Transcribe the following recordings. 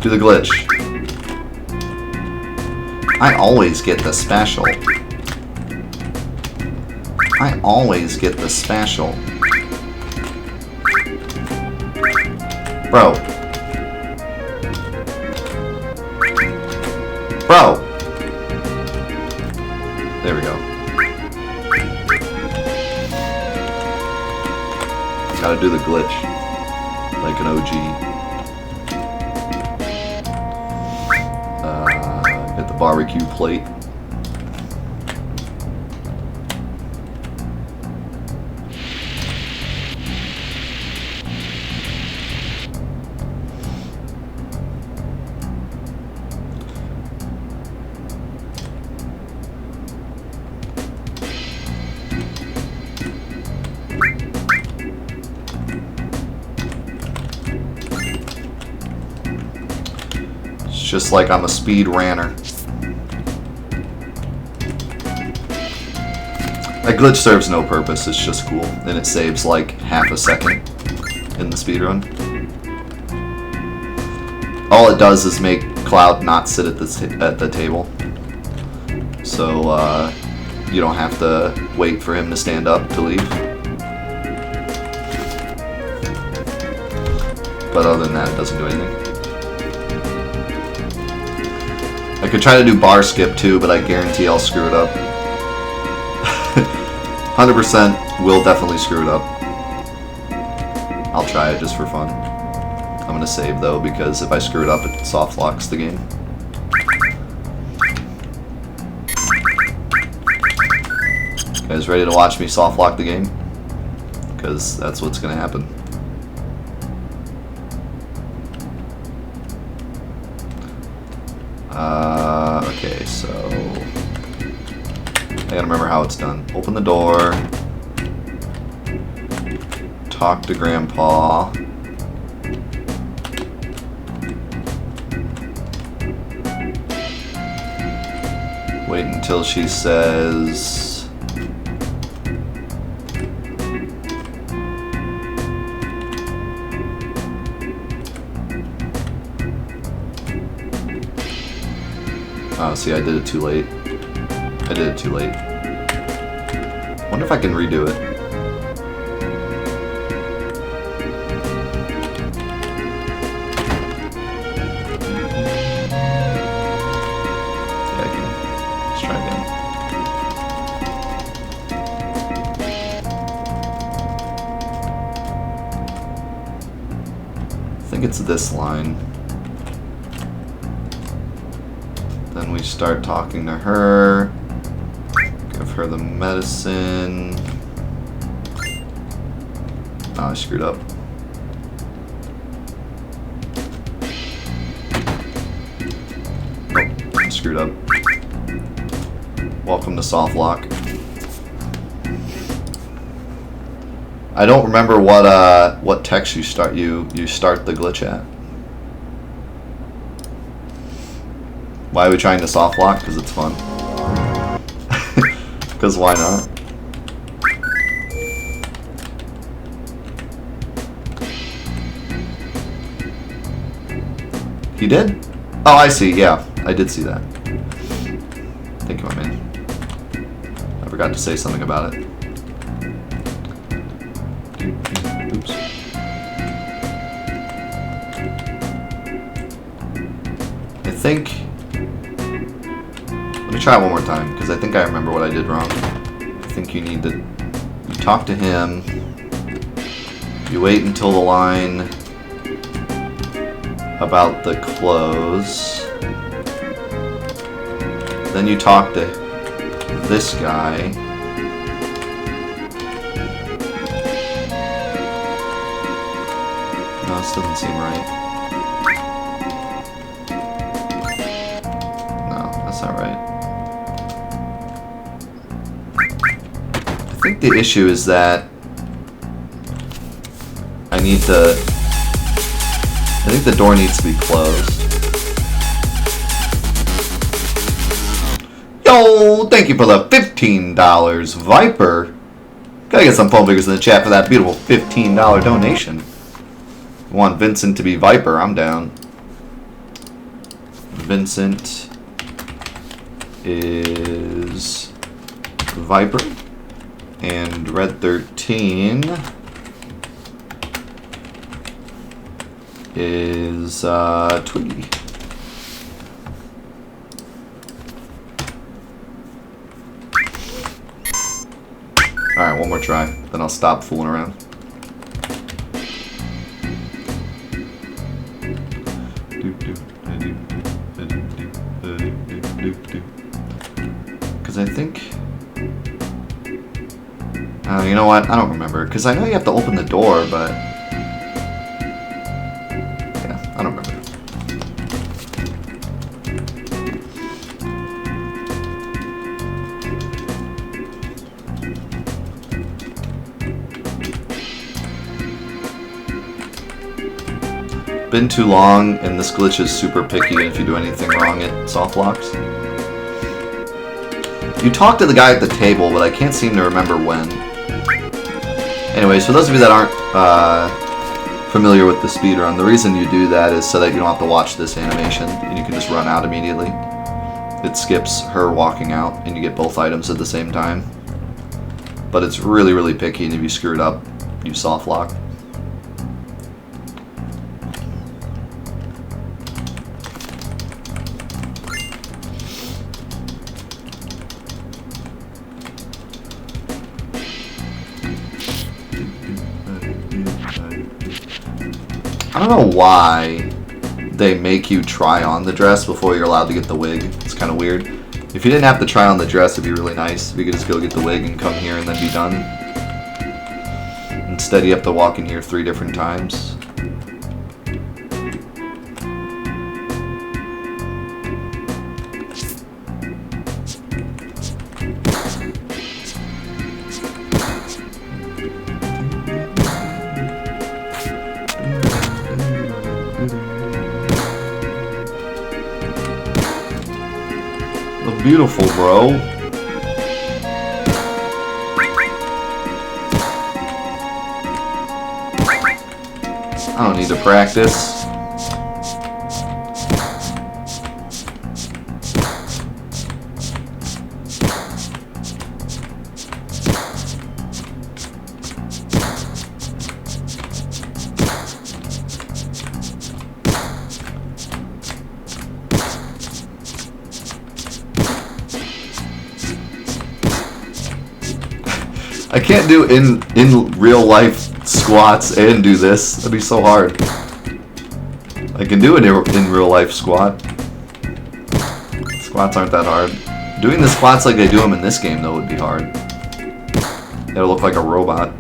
Do the glitch. I always get the special. I always get the special. Bro. Bro! There we go. Gotta do the glitch. Like an OG. Get the barbecue plate. Just like I'm a speed runner. That glitch serves no purpose, it's just cool. And it saves like half a second in the speedrun. All it does is make Cloud not sit at the table. So you don't have to wait for him to stand up to leave. But other than that, it doesn't do anything. I could try to do bar skip too, but I guarantee I'll screw it up. 100% will definitely screw it up. I'll try it just for fun. I'm gonna save though, because if I screw it up, it soft locks the game. You guys ready to watch me soft lock the game? Because that's what's gonna happen. Okay, so I gotta remember how it's done. Open the door, talk to Grandpa, wait until she says oh, see, I did it too late. I did it too late. Wonder if I can redo it. Yeah, I can. Let's try again. I think it's this line. Then we start talking to her, give her the medicine. Oh, I screwed up. Oh, I screwed up. Welcome to soft lock. I don't remember what text you start the glitch at. Why are we trying to soft lock? Because it's fun. Because why not? He did? Oh, I see. Yeah, I did see that. Thank you, my man. I forgot to say something about it. Oops. I think... Let me try it one more time, because I think I remember what I did wrong. I think you need to... You talk to him. You wait until the line about the clothes. Then you talk to this guy. No, this doesn't seem right. No, that's not right. I think the issue is that I think the door needs to be closed. Yo, thank you for the $15, Viper. Gotta get some phone figures in the chat for that beautiful $15 donation. You want Vincent to be Viper, I'm down. Vincent is Viper, and Red 13 is Twiggy. Alright, one more try, then I'll stop fooling around. Because I think... you know what? I don't remember. Because I know you have to open the door, but... yeah, I don't remember. Been too long, and this glitch is super picky, and if you do anything wrong, it soft locks. You talk to the guy at the table, but I can't seem to remember when. Anyways, for those of you that aren't familiar with the speedrun, the reason you do that is so that you don't have to watch this animation, and you can just run out immediately. It skips her walking out, and you get both items at the same time. But it's really, really picky, and if you screw it up, you soft lock. I don't know why they make you try on the dress before you're allowed to get the wig. It's kind of weird. If you didn't have to try on the dress, it'd be really nice if you could just go get the wig and come here and then be done. Instead, you have to walk in here 3 different times. Beautiful, bro. I don't need to practice. I can't do in real life squats and do this. That'd be so hard. I can do it in real life squat. Squats aren't that hard. Doing the squats like they do them in this game though would be hard. It'll look like a robot.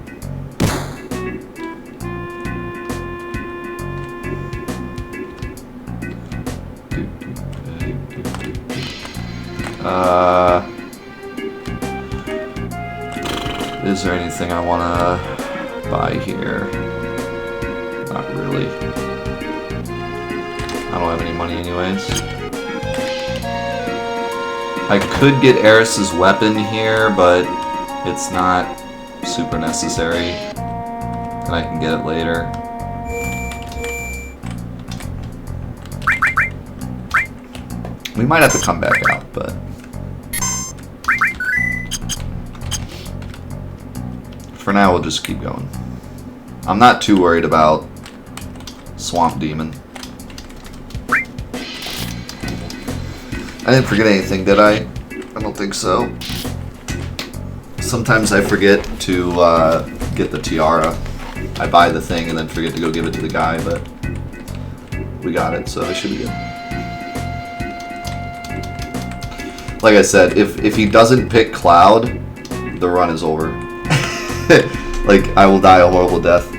Is there anything I want to buy here? Not really. I don't have any money anyways. I could get Eris's weapon here, but it's not super necessary. And I can get it later. We might have to come back out, but... for now, we'll just keep going. I'm not too worried about Swamp Demon. I didn't forget anything, did I? I don't think so. Sometimes I forget to get the tiara. I buy the thing and then forget to go give it to the guy, but we got it, so it should be good. Like I said, if he doesn't pick Cloud, the run is over. Like, I will die a horrible death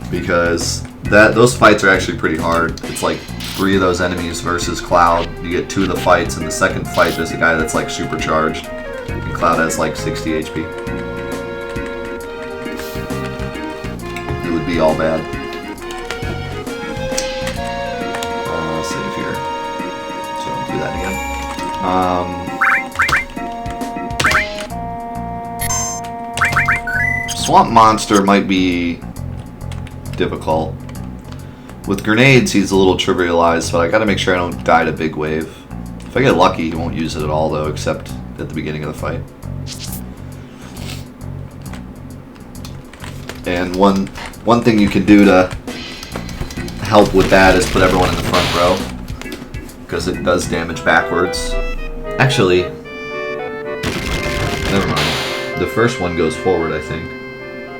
because those fights are actually pretty hard. It's like 3 of those enemies versus Cloud. You get 2 of the fights, and the second fight there's a guy that's like supercharged, and Cloud has like 60 HP. It would be all bad. Save here. So I'll do that again. Swamp Monster might be difficult With grenades, he's a little trivialized, but I gotta make sure I don't die to Big Wave. If I get lucky, he won't use it at all, though, except at the beginning of the fight. And one thing you can do to help with that is put everyone in the front row, because it does damage backwards. Actually, never mind. The first one goes forward, I think.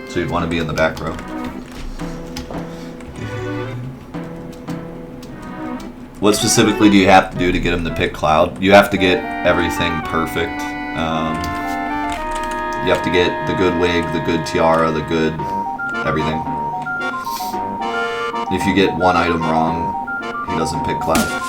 So you'd want to be in the back row. What specifically do you have to do to get him to pick Cloud? You have to get everything perfect. You have to get the good wig, the good tiara, the good everything. If you get one item wrong, he doesn't pick Cloud.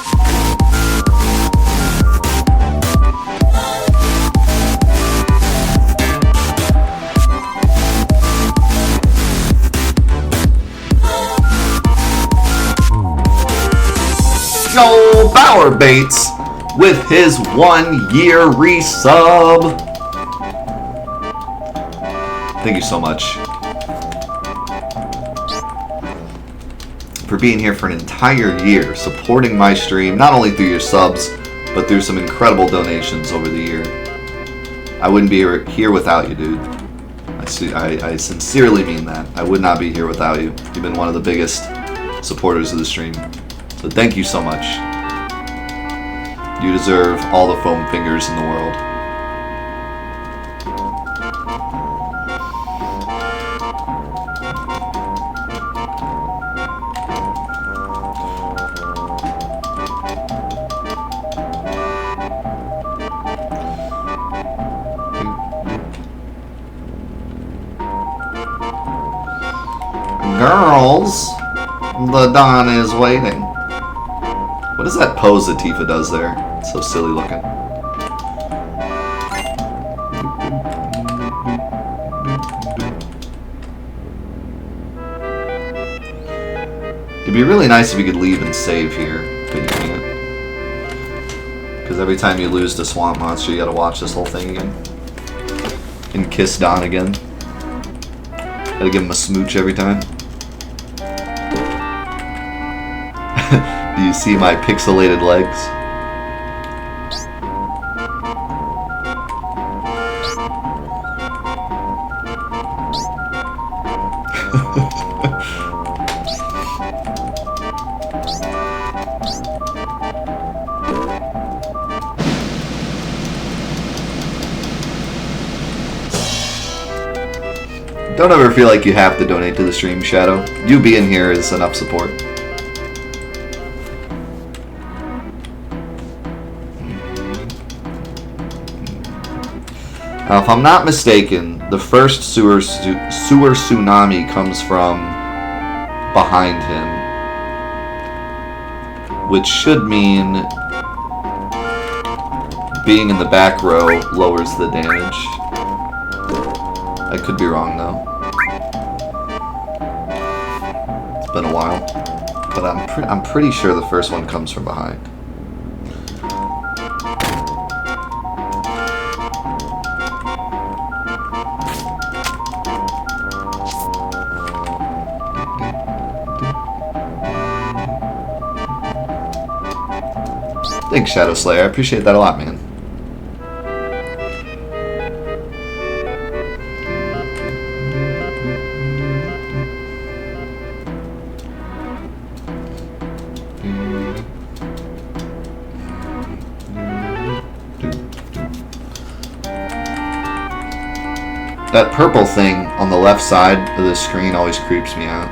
Joel Bauer Bates with his 1-year resub. Thank you so much for being here for an entire year, supporting my stream, not only through your subs, but through some incredible donations over the year. I wouldn't be here without you, dude. I sincerely mean that. I would not be here without you. You've been one of the biggest supporters of the stream. So thank you so much. You deserve all the foam fingers in the world. Girls, the dawn is waiting. What is that pose that Tifa does there? It's so silly looking. It'd be really nice if you could leave and save here, but you can't. Because every time you lose to Swamp Monster, you gotta watch this whole thing again. And kiss Don again. Gotta give him a smooch every time. Do you see my pixelated legs? Don't ever feel like you have to donate to the stream, Shadow. You being here is enough support. Now, if I'm not mistaken, the first sewer tsunami comes from behind him, which should mean being in the back row lowers the damage. I could be wrong though. It's been a while, but I'm pretty sure the first one comes from behind. Thanks, Shadow Slayer. I appreciate that a lot, man. That purple thing on the left side of the screen always creeps me out.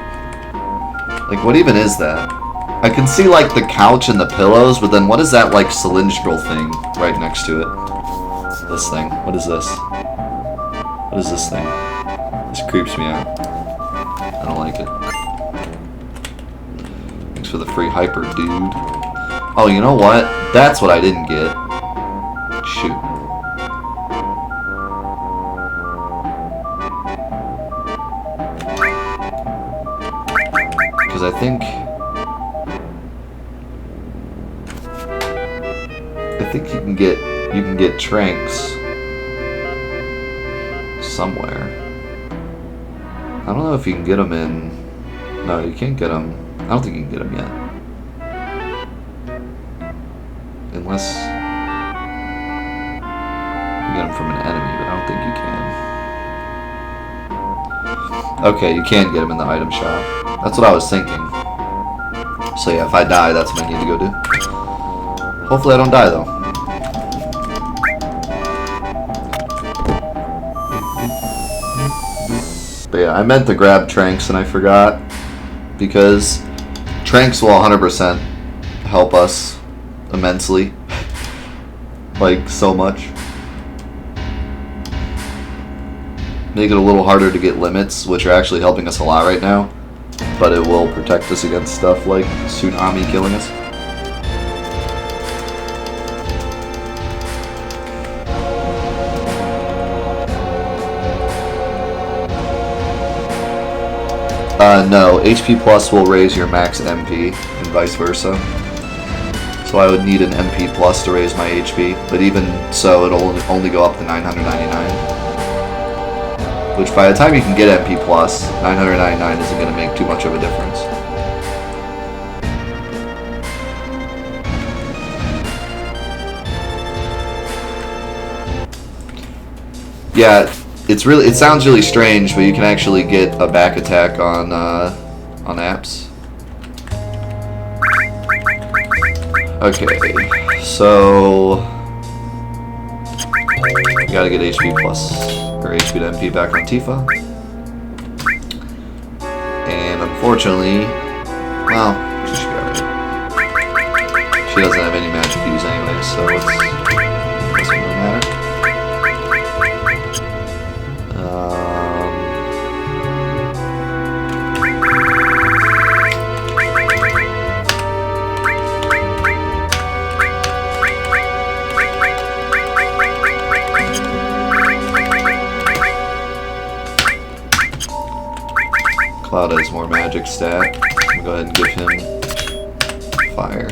Like, what even is that? I can see, like, the couch and the pillows, but then what is that, like, cylindrical thing right next to it? This thing. What is this? What is this thing? This creeps me out. I don't like it. Thanks for the free hyper, dude. Oh, you know what? That's what I didn't get. Shoot. Because I think you can get Tranks somewhere. I don't know if you can get them in. No, you can't get them don't think you can get him yet. Unless you get him from an enemy, but I don't think you can. Okay, you can get him in the item shop. That's what I was thinking. So yeah, if I die, that's what I need to go do. Hopefully I don't die, though. But yeah, I meant to grab Tranks and I forgot. Because Tranks will 100% help us immensely. Like, so much. Make it a little harder to get limits, which are actually helping us a lot right now. But it will protect us against stuff like Tsunami killing us. No, HP plus will raise your max MP, and vice versa. So I would need an MP plus to raise my HP, but even so, it'll only go up to 999. Which by the time you can get MP plus, 999 isn't going to make too much of a difference. Yeah. It sounds really strange, but you can actually get a back attack on apps. Okay, so you gotta get HP plus or HP to MP back on Tifa, and unfortunately, well, she doesn't have any magic use anyway, so it doesn't really matter. Cloud has more magic stat. I'm gonna go ahead and give him fire.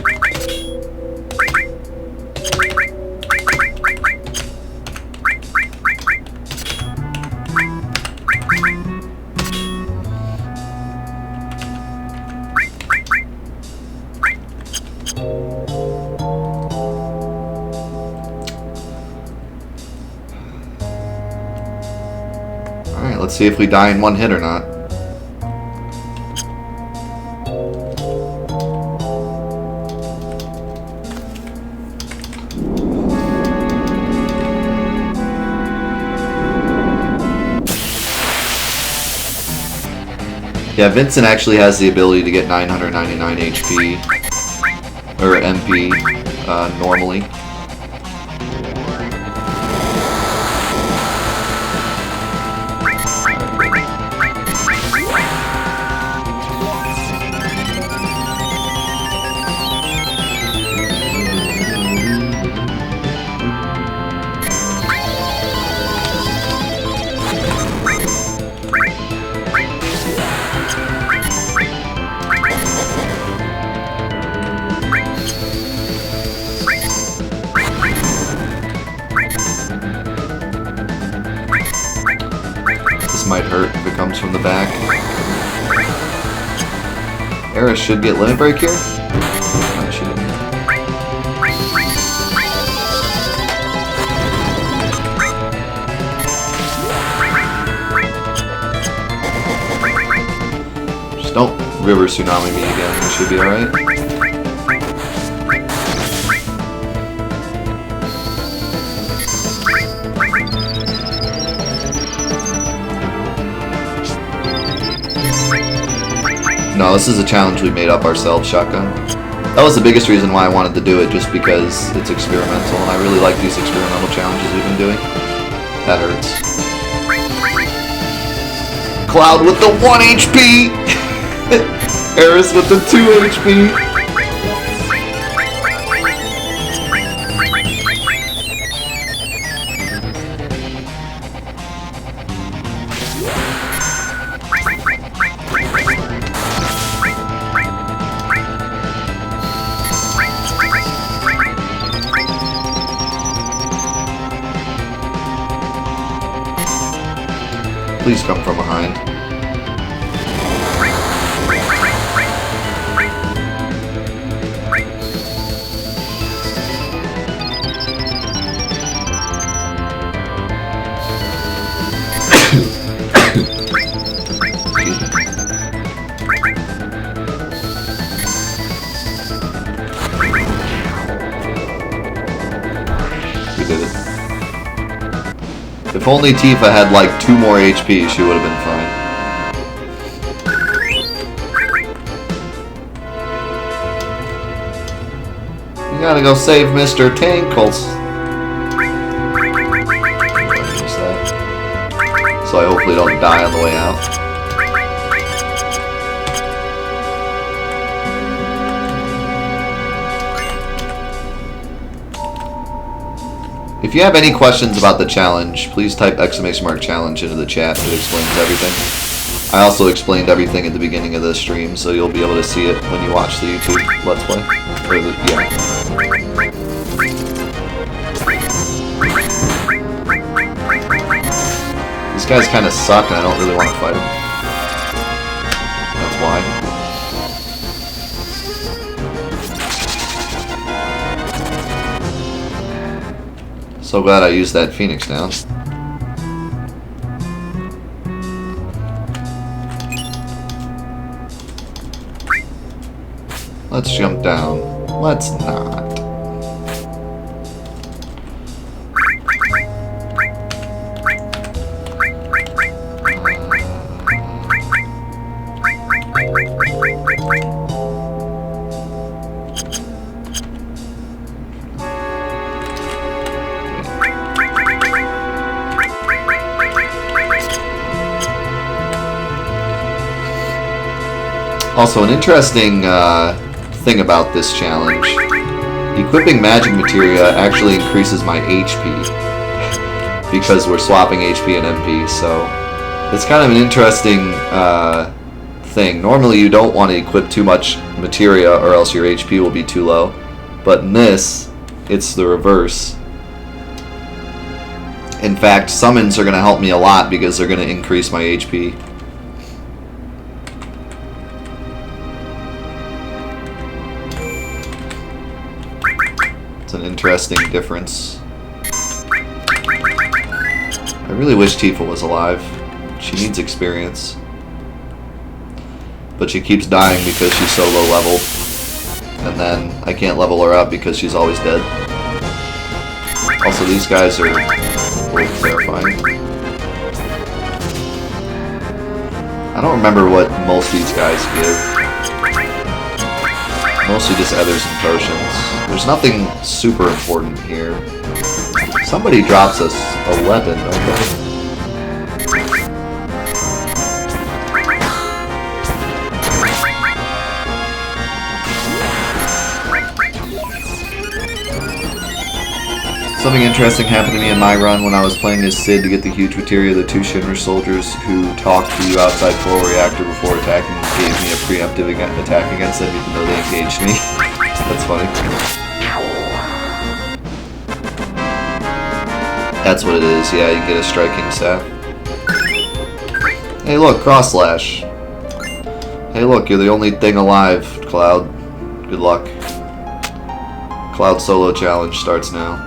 Alright, let's see if we die in one hit or not. Yeah, Vincent actually has the ability to get 999 HP, or MP, normally. Might hurt if it comes from the back. Eris should get limit break here. No, she didn't. Just don't river tsunami me again. We should be alright. No, this is a challenge we made up ourselves, Shotgun. That was the biggest reason why I wanted to do it, just because it's experimental, and I really like these experimental challenges we've been doing. That hurts. Cloud with the 1 HP! Eris with the 2 HP! Please come from behind. only Tifa had like 2 more HP, she would have been fine. You gotta go save Mr. Tankles. So I hopefully don't die on the way out. If you have any questions about the challenge, please type !challenge into the chat. It explains everything. I also explained everything at the beginning of the stream, so you'll be able to see it when you watch the YouTube Let's Play. Or the, yeah. These guys kind of suck and I don't really want to fight them. That's why. So glad I used that Phoenix down. Let's jump down. Let's not. Also, an interesting thing about this challenge, equipping magic materia actually increases my HP because we're swapping HP and MP, so it's kind of an interesting thing. Normally you don't want to equip too much materia or else your HP will be too low, but in this, it's the reverse. In fact, summons are going to help me a lot because they're going to increase my HP. It's an interesting difference. I really wish Tifa was alive. She needs experience. But she keeps dying because she's so low level. And then I can't level her up because she's always dead. Also, these guys are both terrifying. I don't remember what most of these guys give. Mostly just ethers and potions. There's nothing super important here. Somebody drops us a weapon, don't they? Something interesting happened to me in my run when I was playing as Sid to get the huge materia. The 2 Shinra soldiers who talked to you outside Full Reactor before attacking gave me a preemptive attack against them even though they engaged me. That's funny. That's what it is, yeah, you can get a striking staff. Hey look, cross slash. Hey look, you're the only thing alive, Cloud. Good luck. Cloud solo challenge starts now.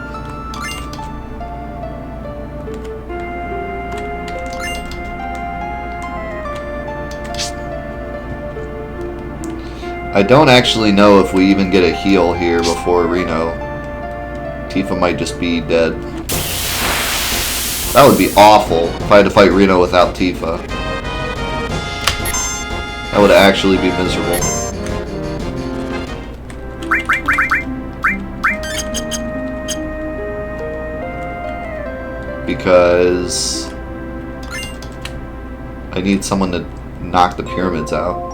I don't actually know if we even get a heal here before Reno. Tifa might just be dead. That would be awful if I had to fight Reno without Tifa. That would actually be miserable. Because I need someone to knock the pyramids out.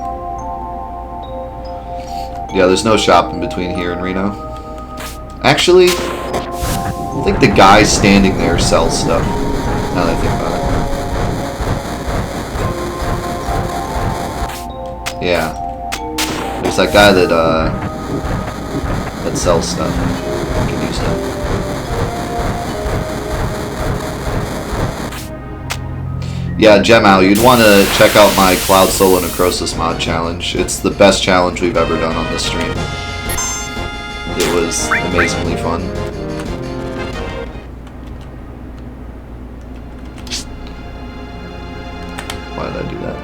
Yeah, there's no shop in between here and Reno. Actually, I think the guy standing there sells stuff. Now that I think about it. Yeah. There's that guy that sells stuff. I can use him. Yeah, Gemau, you'd want to check out my Cloud Solo Necrosis mod challenge. It's the best challenge we've ever done on this stream. It was amazingly fun. Why did I do that?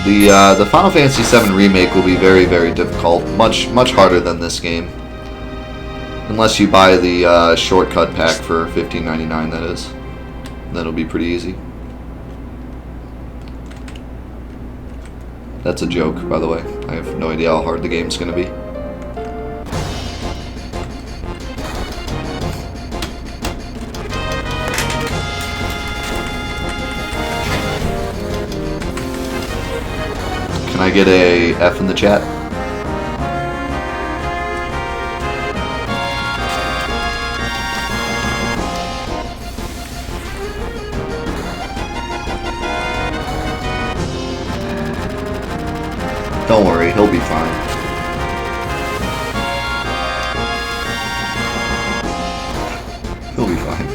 The Final Fantasy VII Remake will be very, very difficult. Much harder than this game. Unless you buy the shortcut pack for $15.99, that is. Then it'll be pretty easy. That's a joke, by the way. I have no idea how hard the game's gonna be. Can I get a F in the chat? Don't worry, he'll be fine. He'll be fine.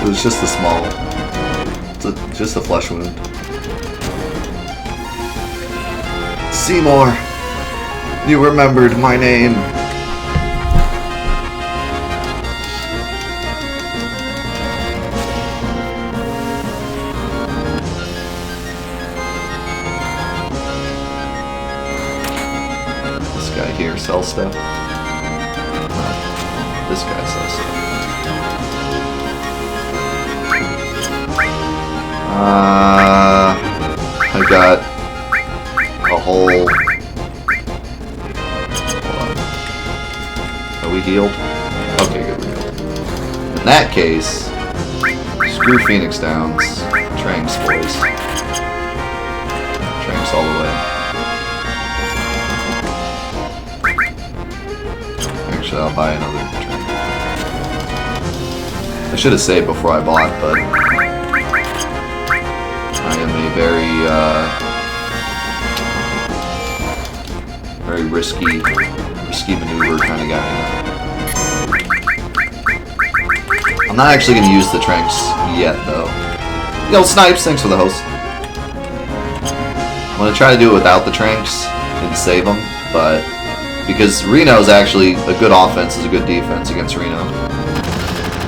It was just a small... just a flesh wound. Seymour! You remembered my name! Here sell stuff. This guy sells stuff. I got a whole... Hold on. Are we healed? Okay, good, we're healed. In that case, screw Phoenix Downs. Tranks, boys. Tranks all the way. I'll buy another drink. I should have saved before I bought, but I am a very risky maneuver kind of guy. I'm not actually going to use the tranks yet, though. Yo, Snipes, thanks for the host. I'm going to try to do it without the tranks and save them, but because Reno is actually a good offense, is a good defense against Reno.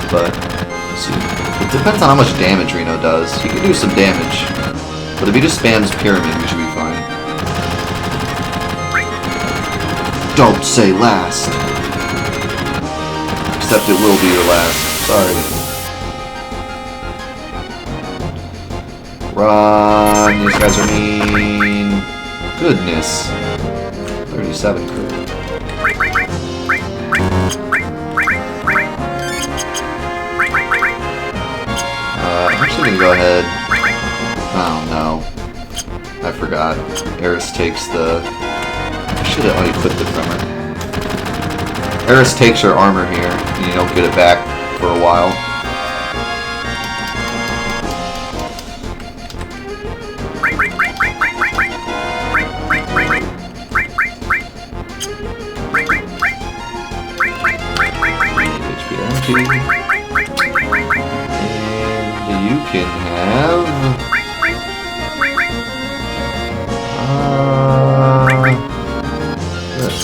But let's see. It depends on how much damage Reno does. He can do some damage, but if he just spams Pyramid, we should be fine. Don't say last. Except it will be your last. Sorry. Run, these guys are mean. Goodness. 37 crew. I'm actually gonna go ahead. Oh no. I forgot. Eris takes the... I should have unequipped it from her. Eris takes your armor here, and you don't get it back for a while. And you can have this.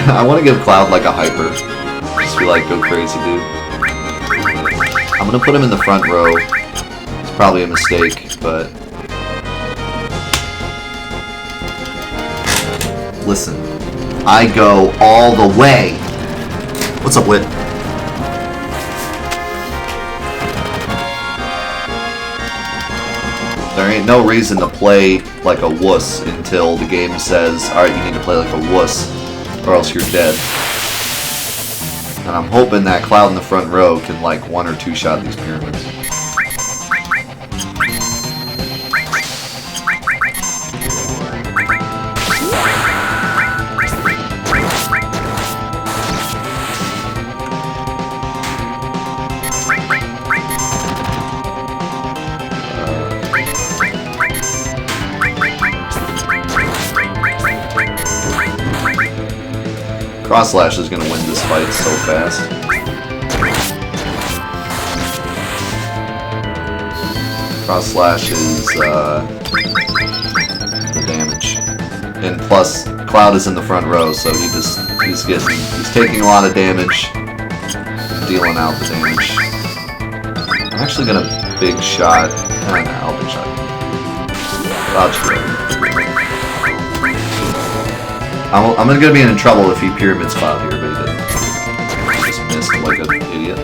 I want to give Cloud like a hyper. Just be like, go crazy, dude. I'm gonna put him in the front row. It's probably a mistake, but listen, I go all the way. What's up, Whit? There ain't no reason to play like a wuss until the game says, alright, you need to play like a wuss, or else you're dead. And I'm hoping that Cloud in the front row can like one or two shot these pyramids. Cross Slash is gonna win this fight so fast. Cross Slash is the damage. And plus, Cloud is in the front row, so he's taking a lot of damage, dealing out the damage. I'm actually gonna big shot. I'll big shot. Cloud's good. I'm gonna be in trouble if he pyramids Cloud here, but he didn't. Just missed like an idiot.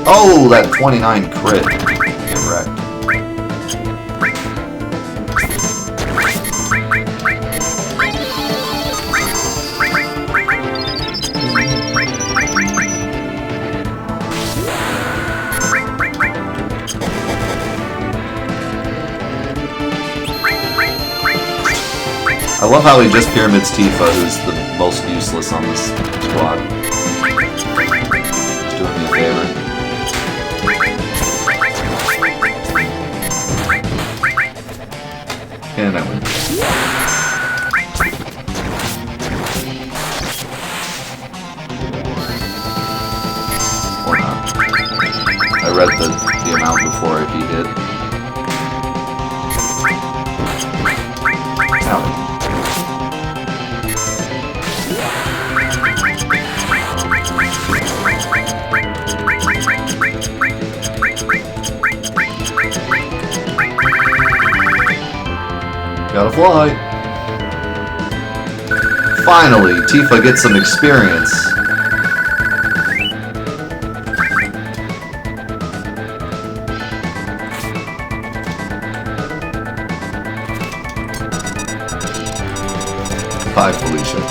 Oh, that 29 crit. Get wrecked. I love how he just pyramids Tifa, who's the most useless on this squad. Just doing me a favor. And I win. Or not. I read the amount before he did. Ow. Gotta fly. Finally, Tifa gets some experience. Bye, Felicia.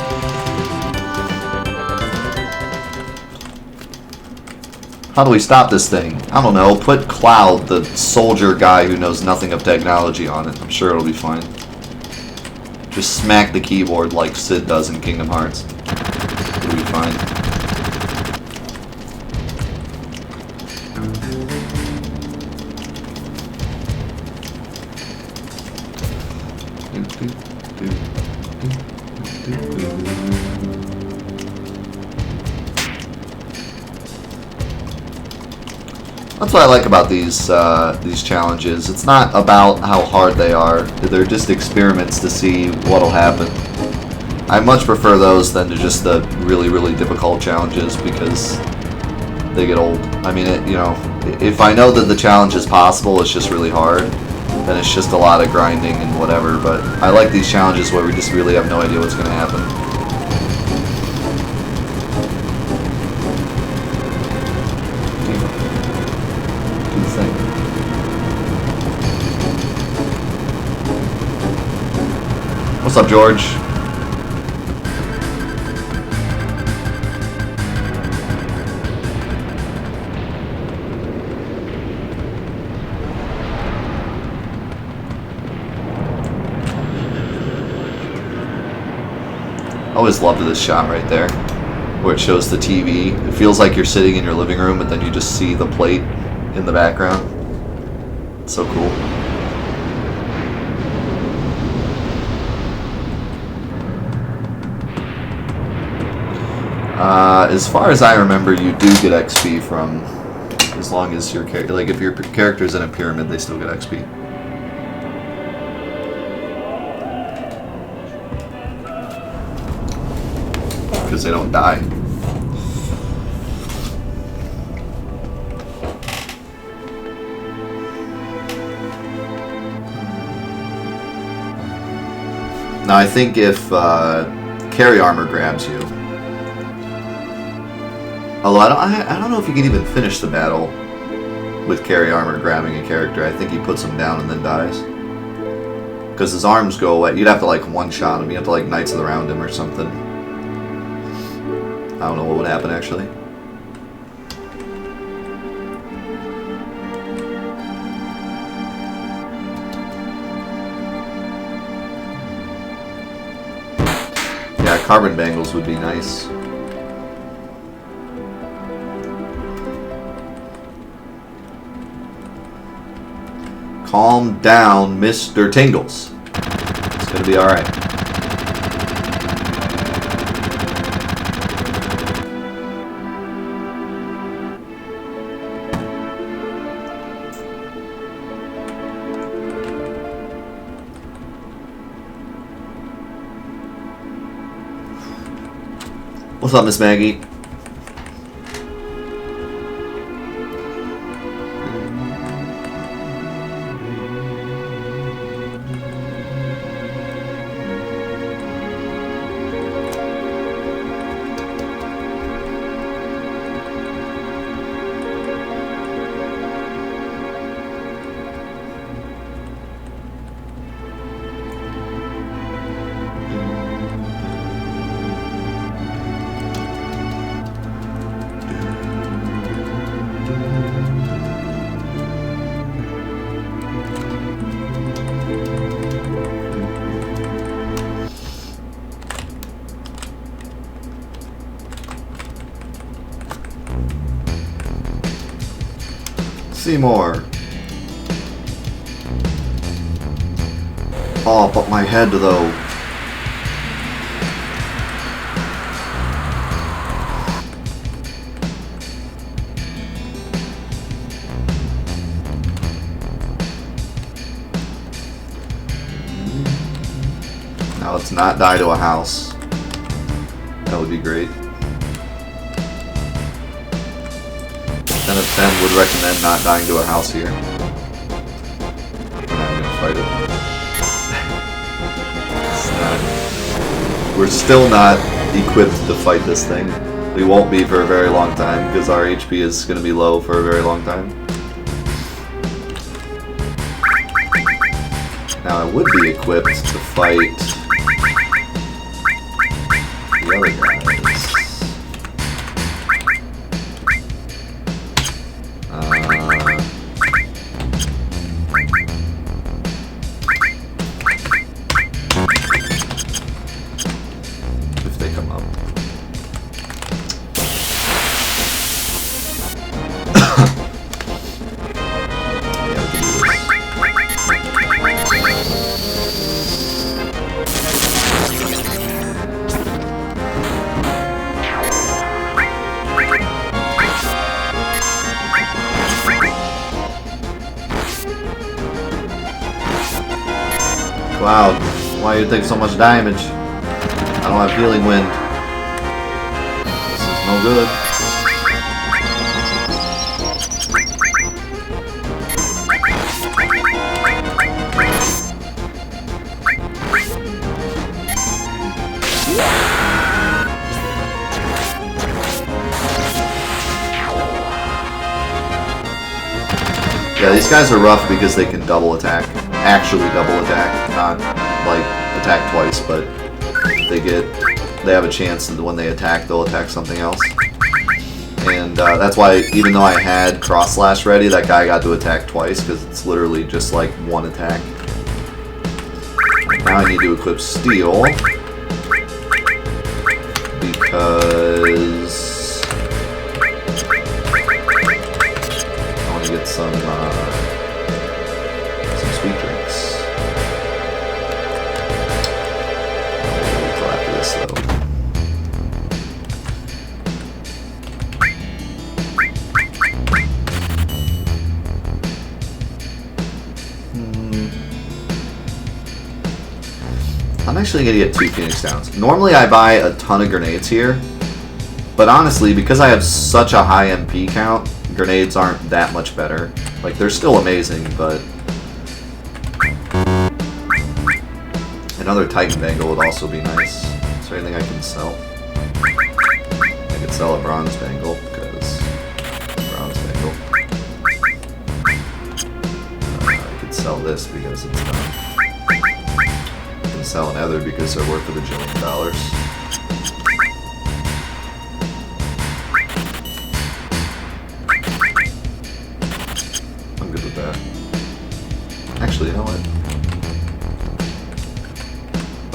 How do we stop this thing? I don't know. Put Cloud, the soldier guy who knows nothing of technology, on it. I'm sure it'll be fine. Just smack the keyboard like Sid does in Kingdom Hearts. It'll be fine. That's what I like about these challenges. It's not about how hard they are. They're just experiments to see what'll happen. I much prefer those than to just the really, really difficult challenges because they get old. I mean, you know, if I know that the challenge is possible, it's just really hard, then it's just a lot of grinding and whatever. But I like these challenges where we just really have no idea what's going to happen. What's up, George? I always loved this shot right there, where it shows the TV. It feels like you're sitting in your living room, but then you just see the plate in the background. It's so cool. As far as I remember, you do get XP from, as long as your character, like if your character's in a pyramid, they still get XP. Because they don't die. Now I think if carry armor grabs you, although I don't know if you can even finish the battle with carry armor grabbing a character. I think he puts him down and then dies. Because his arms go away. You'd have to like one-shot him. You'd have to like Knights of the Round him or something. I don't know what would happen actually. Yeah, carbon bangles would be nice. Calm down, Mr. Tingles. It's gonna be alright. What's up, Miss Maggie? Seymour. Oh, but my head though. Now let's not die to a house. That would be great. 10 of 10 would recommend not dying to a house here. I'm gonna fight it. We're still not equipped to fight this thing. We won't be for a very long time because our HP is going to be low for a very long time. Now I would be equipped to fight the other guys. If they come up. Yeah, we can do this. Cloud, why do you take so much damage? I don't have healing wind. This is no good. Yeah, these guys are rough because they can double attack. Actually double attack, not like attack twice, but they have a chance that when they attack, they'll attack something else. And that's why, even though I had cross slash ready, that guy got to attack twice because it's literally just like one attack. Now I need to equip steel because I want to get some sweet drinks. Until after this, though. I'm actually gonna get 2 Phoenix Downs. Normally I buy a ton of grenades here, but honestly, because I have such a high MP count, grenades aren't that much better. Like, they're still amazing, but another Titan Bangle would also be nice. Is there anything I can sell? I could sell a Bronze Bangle, because Bronze Bangle. I could sell this because it's done. I can sell another because they're worth $1 bajillion. I'm good with that. Actually, you know what?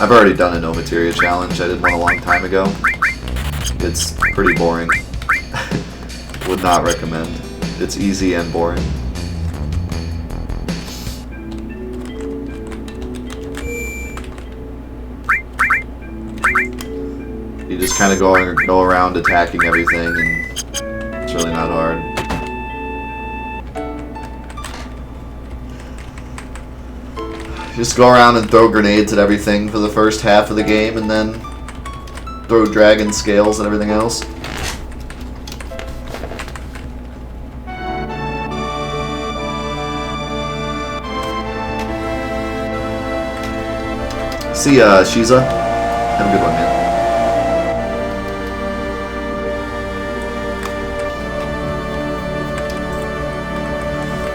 I've already done a no materia challenge. I did one a long time ago. It's pretty boring. Would not recommend. It's easy and boring. You just kind of go around attacking everything, and it's really not hard. Just go around and throw grenades at everything for the first half of the game, and then throw dragon scales and everything else. See ya, Shiza. Have a good one, man.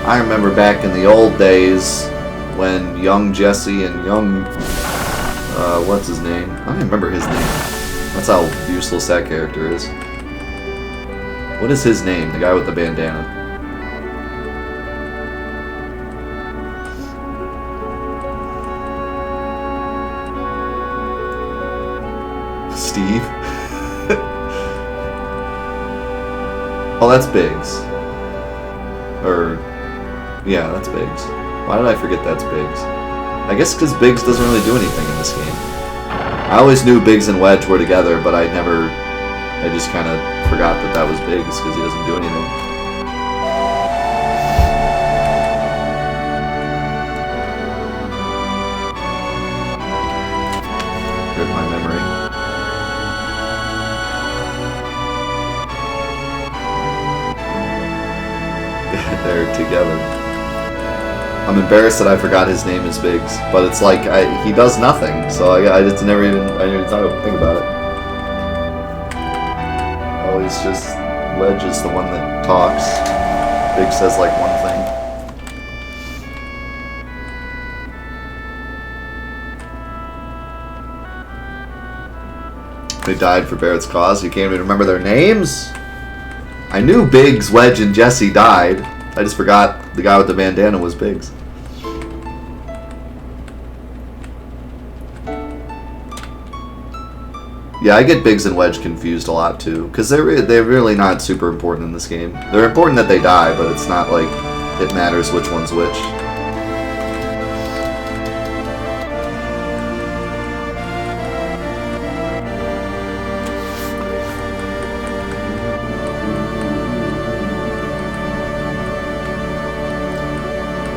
I remember back in the old days when young Jesse and young... what's his name? I don't even remember his name. That's how useless that character is. What is his name? The guy with the bandana. Steve? Oh, that's Biggs. Or... yeah, that's Biggs. Why did I forget that's Biggs? I guess because Biggs doesn't really do anything in this game. I always knew Biggs and Wedge were together, but I just kind of forgot that that was Biggs because he doesn't do anything. Rip my memory. They're together. I'm embarrassed that I forgot his name is Biggs, but it's like he does nothing, so I just never even thought to think about it. Oh, he's just Wedge is the one that talks. Biggs says like one thing. They died for Barrett's cause. You can't even remember their names. I knew Biggs, Wedge, and Jesse died. I just forgot the guy with the bandana was Biggs. Yeah, I get Biggs and Wedge confused a lot too, because they're really not super important in this game. They're important that they die, but it's not like it matters which one's which.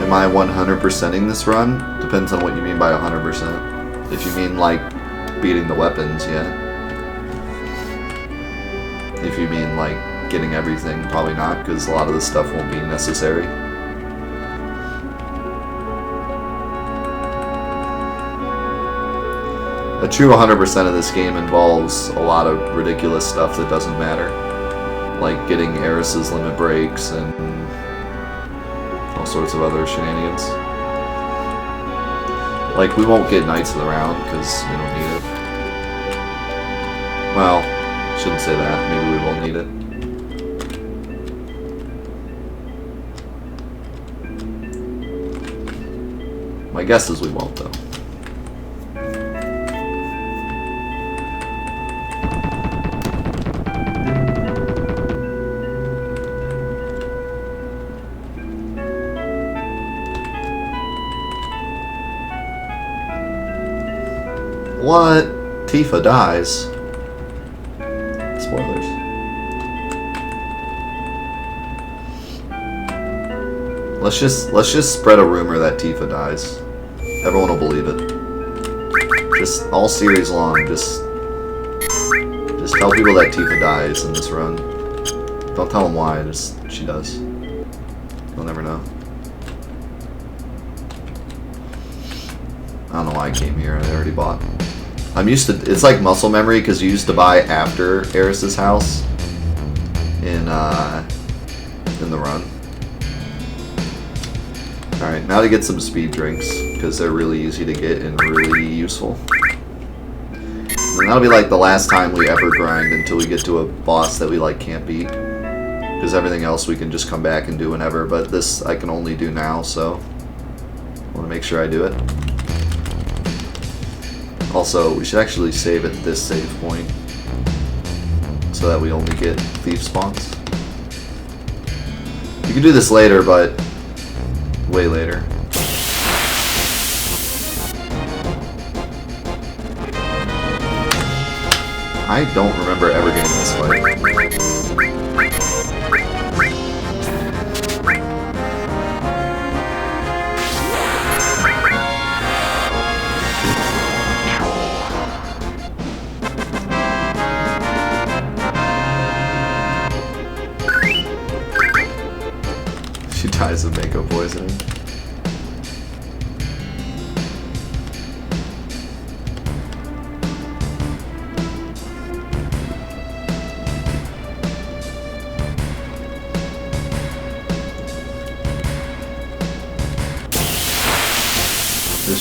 Am I 100%ing this run? Depends on what you mean by 100%. If you mean like beating the weapons, yeah. If you mean like getting everything, probably not, because a lot of this stuff won't be necessary. A true 100% of this game involves a lot of ridiculous stuff that doesn't matter. Like getting Eris's limit breaks and all sorts of other shenanigans. Like, we won't get Knights of the Round, because we don't need it. Well, shouldn't say that. Maybe we will need it. My guess is we won't, though. What? Tifa dies. Spoilers. Let's just spread a rumor that Tifa dies. Everyone will believe it. Just all series long, just tell people that Tifa dies in this run. Don't tell them why, just she does. They'll never know. I don't know why I came here. I already bought. I'm used to. It's like muscle memory because you used to buy after Eris's house in the run. All right, now to get some speed drinks because they're really easy to get and really useful. And that'll be like the last time we ever grind until we get to a boss that we like can't beat. Because everything else we can just come back and do whenever. But this I can only do now, so I want to make sure I do it. Also, we should actually save at this save point so that we only get thief spawns. You can do this later, but way later. I don't remember ever getting this fight.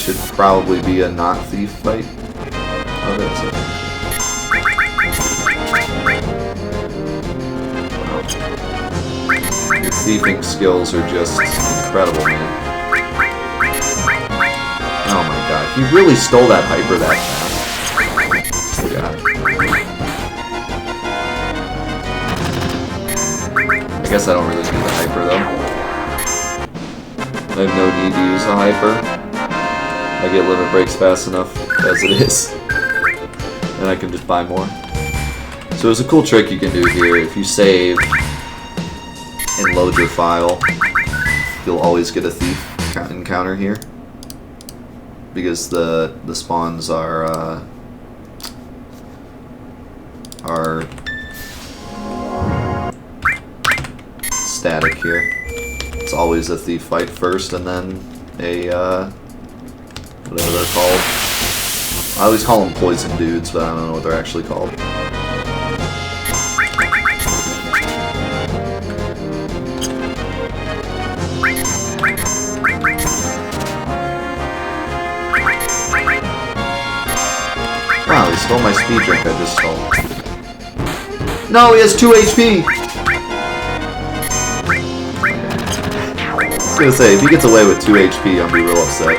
should probably be a not thief fight. Oh, that's it. Wow. Your thieving skills are just incredible, man. Oh my god, he really stole that hyper that fast. God. I guess I don't really need the hyper though. I have no need to use the hyper. I get limit breaks fast enough as it is. And I can just buy more. So there's a cool trick you can do here. If you save and load your file, you'll always get a thief encounter here. Because the spawns are static here. It's always a thief fight first, and then a whatever they're called. I always call them poison dudes, but I don't know what they're actually called. Wow, he stole my speed drink I just stole. No, he has 2 HP! I was gonna say, if he gets away with 2 HP, I'll be real upset.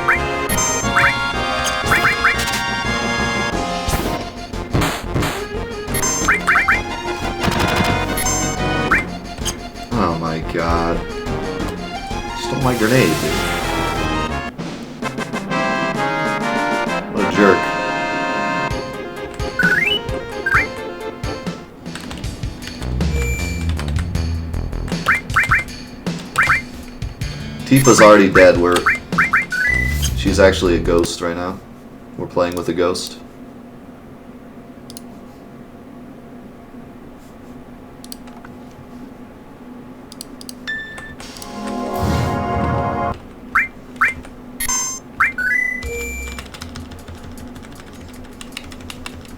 Oh my god. Stole my grenade, dude. What a jerk. Tifa's already dead. She's actually a ghost right now. We're playing with a ghost.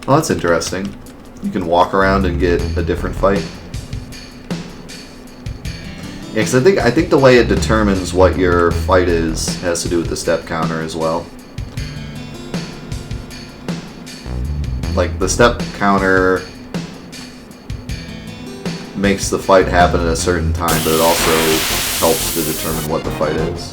Well, that's interesting. You can walk around and get a different fight. Yeah, because I think the way it determines what your fight is has to do with the step counter as well. Like, the step counter makes the fight happen at a certain time, but it also helps to determine what the fight is.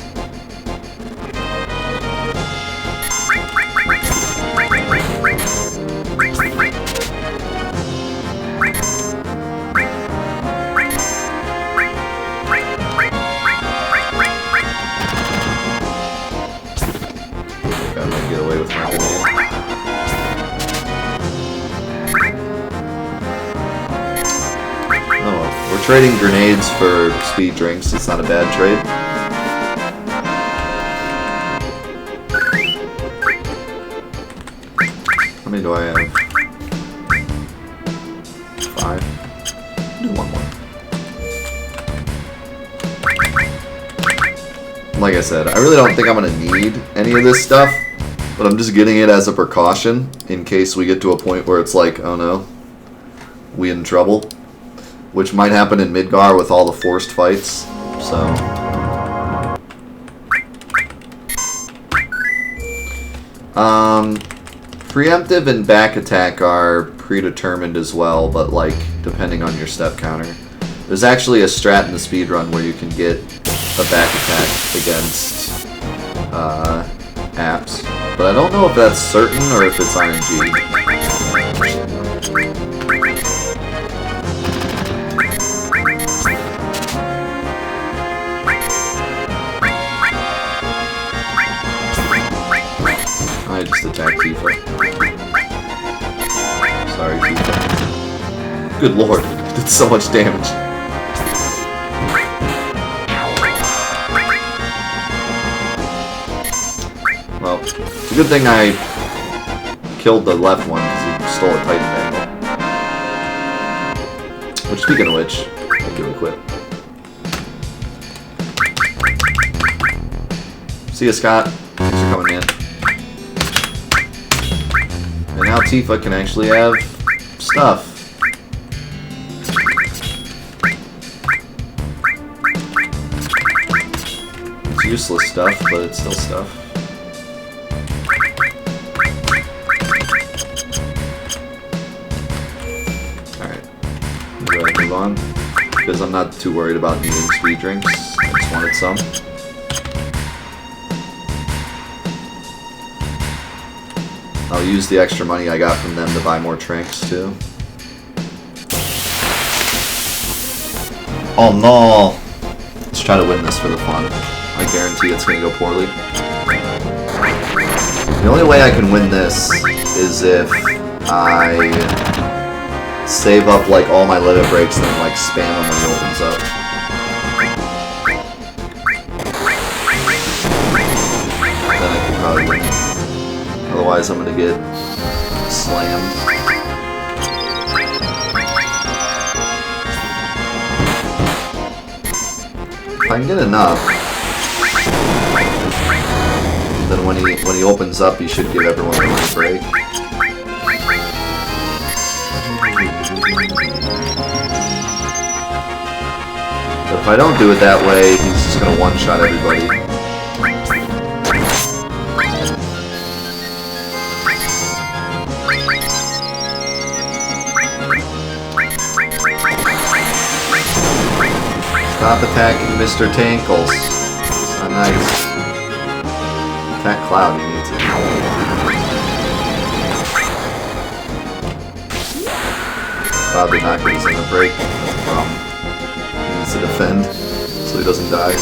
Trading grenades for speed drinks, it's not a bad trade. How many do I have? 5. Do one more. Like I said, I really don't think I'm going to need any of this stuff, but I'm just getting it as a precaution in case we get to a point where it's like, oh no, we in trouble. Which might happen in Midgar with all the forced fights, so... Preemptive and back attack are predetermined as well, but like, depending on your step counter. There's actually a strat in the speedrun where you can get a back attack against apps. But I don't know if that's certain or if it's RNG. I just attacked Tifa. Sorry, Tifa. Good lord, it did so much damage. Well, it's a good thing I killed the left one because he stole a Titan Bangle. Which, speaking of which, I'll do a quit. See ya, Scott. Thanks for coming in. And now Tifa can actually have stuff. It's useless stuff, but it's still stuff. because I'm not too worried about needing speed drinks. I just wanted some. I'll use the extra money I got from them to buy more trinks too. Oh no! Let's try to win this for the fun. I guarantee it's gonna go poorly. The only way I can win this is if I save up like all my limit breaks and then like spam him when he opens up. Then I can probably win. Otherwise I'm gonna get slammed. If I can get enough, then when he opens up he should give everyone a limit break. But if I don't do it that way, he's just gonna one-shot everybody. Stop attacking Mr. Tankles. It's not nice. Attack Cloud, he needs it. Cloud did not get his limit break. He needs to defend so he doesn't die.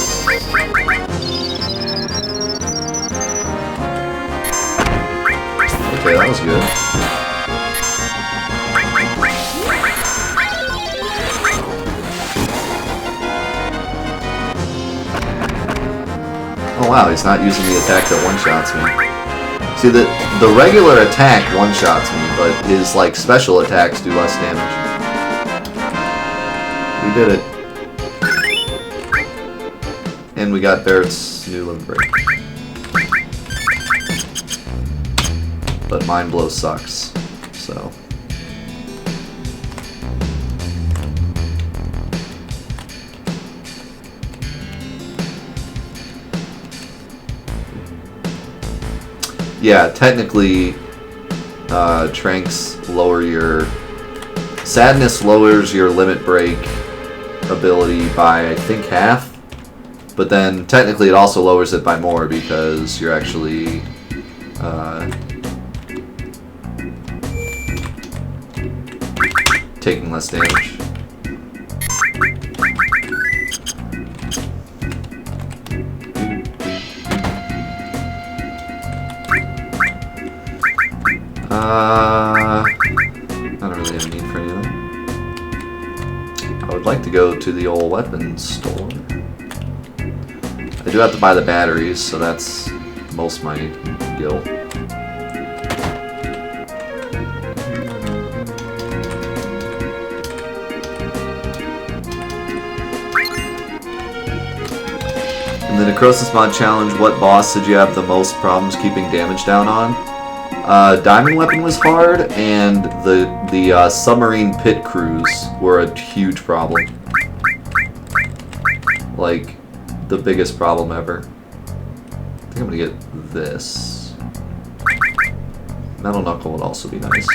Okay, that was good. Oh wow, he's not using the attack that one-shots me. See, the regular attack one-shots me, but his like special attacks do less damage. We did it. And we got Barrett's new limit break. But Mind Blow sucks, so... Yeah, technically, Tranks lower your... Sadness lowers your limit break ability by, I think, half. But then, technically, it also lowers it by more because you're actually... taking less damage. I don't really have a need for any of them. I would like to go to the old weapons store. I do have to buy the batteries, so that's most my gil. In the Necrosis Mod Challenge, what boss did you have the most problems keeping damage down on? Diamond Weapon was hard, and the submarine pit crews were a huge problem. Like, the biggest problem ever. I think I'm gonna get this. Metal Knuckle would also be nice.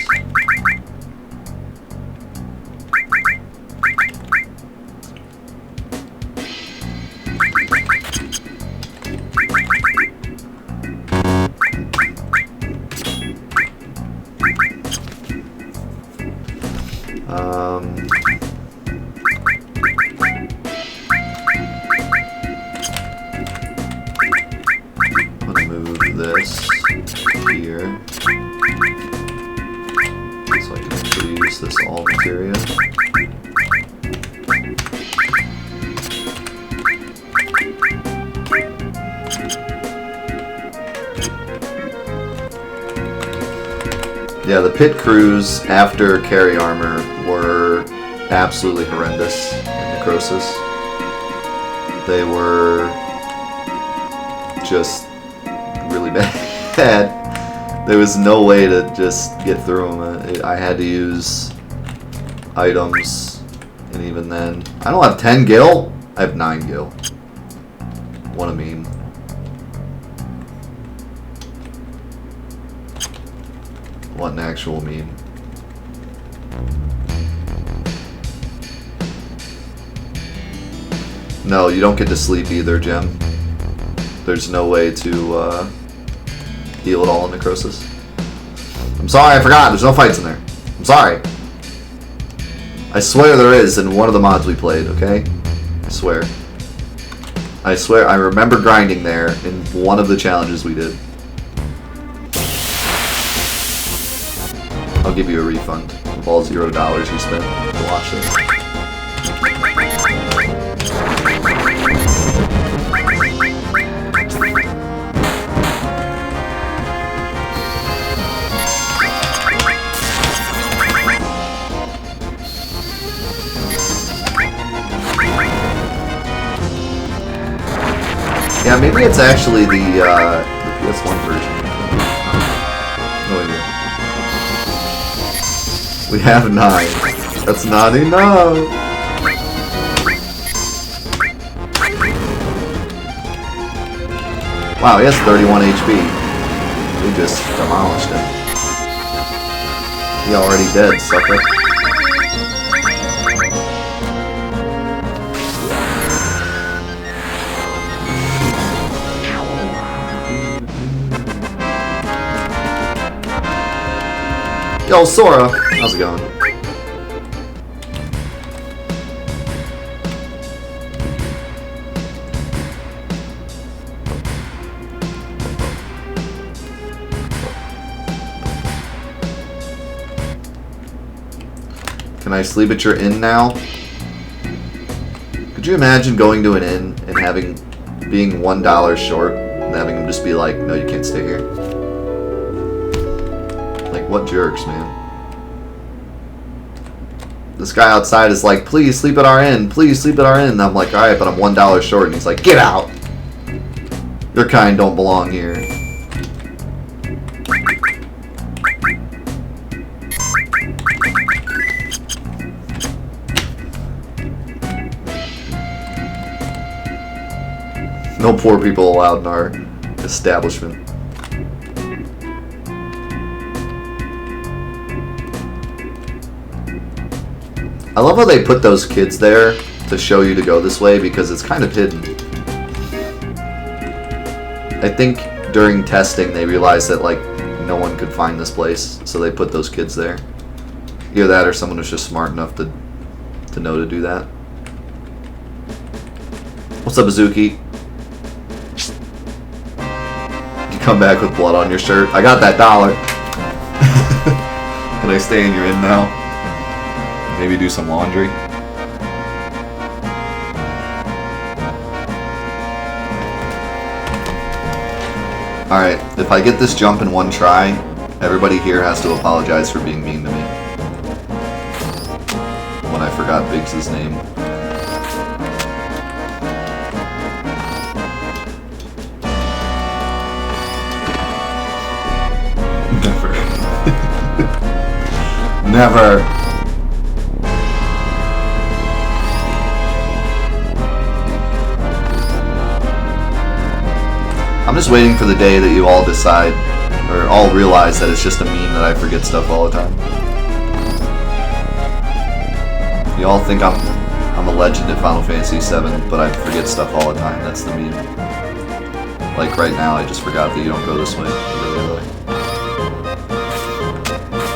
I'm gonna move this here so I can actually use this all materia. Yeah, the pit crews after carry armor were absolutely horrendous in Necrosis. They were just really bad. There was no way to just get through them. I had to use items, and even then... I don't have 10 gil? I have 9 gil. What a meme. What an actual meme. No, you don't get to sleep either, Jim. There's no way to heal at all in necrosis. I'm sorry, I forgot. There's no fights in there. I'm sorry. I swear there is in one of the mods we played, okay? I swear. I swear, I remember grinding there in one of the challenges we did. I'll give you a refund of all $0 you spent to watch this. Yeah, maybe it's actually the PS1 version. No idea. We have 9. That's not enough! Wow, he has 31 HP. We just demolished him. He already dead, sucker. Yo, Sora! How's it going? Can I sleep at your inn now? Could you imagine going to an inn and being $1 short and having them just be like, no, you can't stay here? Like, what jerks, man. This guy outside is like, please sleep at our inn, please sleep at our inn. And I'm like, alright, but I'm $1 short. And he's like, get out! Your kind don't belong here. No poor people allowed in our establishment. I love how they put those kids there to show you to go this way because it's kind of hidden. I think during testing they realized that like no one could find this place, so they put those kids there. Either that or someone was just smart enough to know to do that. What's up, Azuki? You come back with blood on your shirt. I got that $1. Can I stay in your inn now? Maybe do some laundry. Alright, if I get this jump in one try, everybody here has to apologize for being mean to me. When I forgot Biggs' name. Never. Never. I'm just waiting for the day that you all decide, or all realize that it's just a meme that I forget stuff all the time. You all think I'm a legend at Final Fantasy VII, but I forget stuff all the time. That's the meme. Like right now, I just forgot that you don't go this way. You go the other way.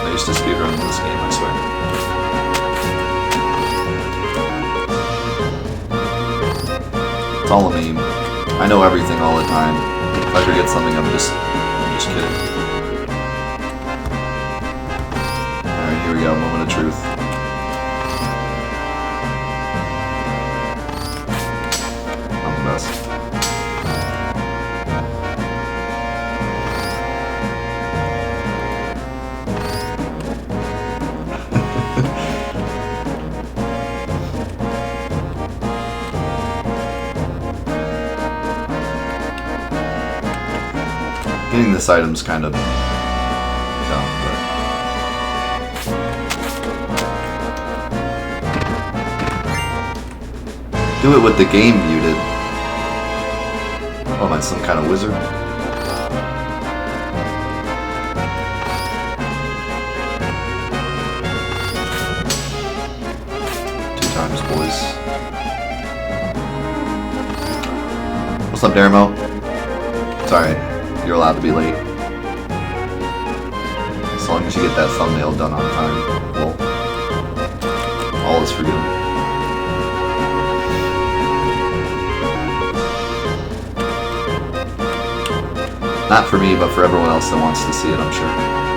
I used to speedrun this game, I swear. It's all a meme. I know everything all the time. If I forget something, I'm just kidding. Alright, here we go, moment of truth. I'm the best. Getting this item's kind of dumb, but... Do it with the game muted. Oh, am I some kind of wizard? 2 times, boys. What's up, Daramo? It's alright. You're allowed to be late. As long as you get that thumbnail done on time, well, all is forgiven. Not for me, but for everyone else that wants to see it, I'm sure.